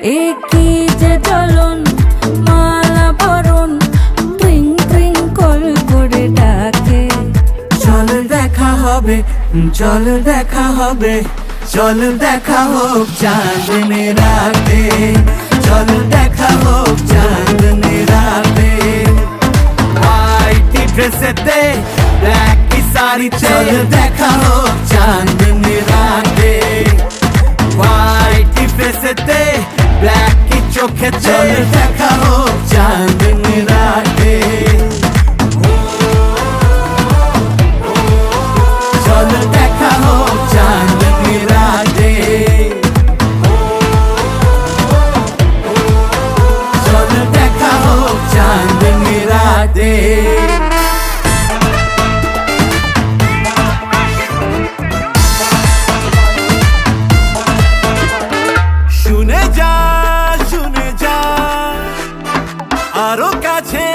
একই যে জ্বলন মালা বরণ ট্রিং ট্রিং কল করে ডাকে। চল দেখা হবে, চল দেখা হবে, চল দেখা হোক চাঁদনি রাতে, চল দেখা হোক চাঁদনি রাতে। হোয়াইট ড্রেসেতে ব্ল্যাক কি শাড়িতে, চল দেখা হোক চাঁদনি রাতে। হোয়াইট ড্রেসেতে ব্ল্যাক কি চোখেতে, চল দেখা হোক চাঁদনি রাতে। চল দেখা হোক চাঁদনি রাতে, চল দেখা হোক চাঁদনি রাতে। শুনে যা, শুনে যা, আরো কাছে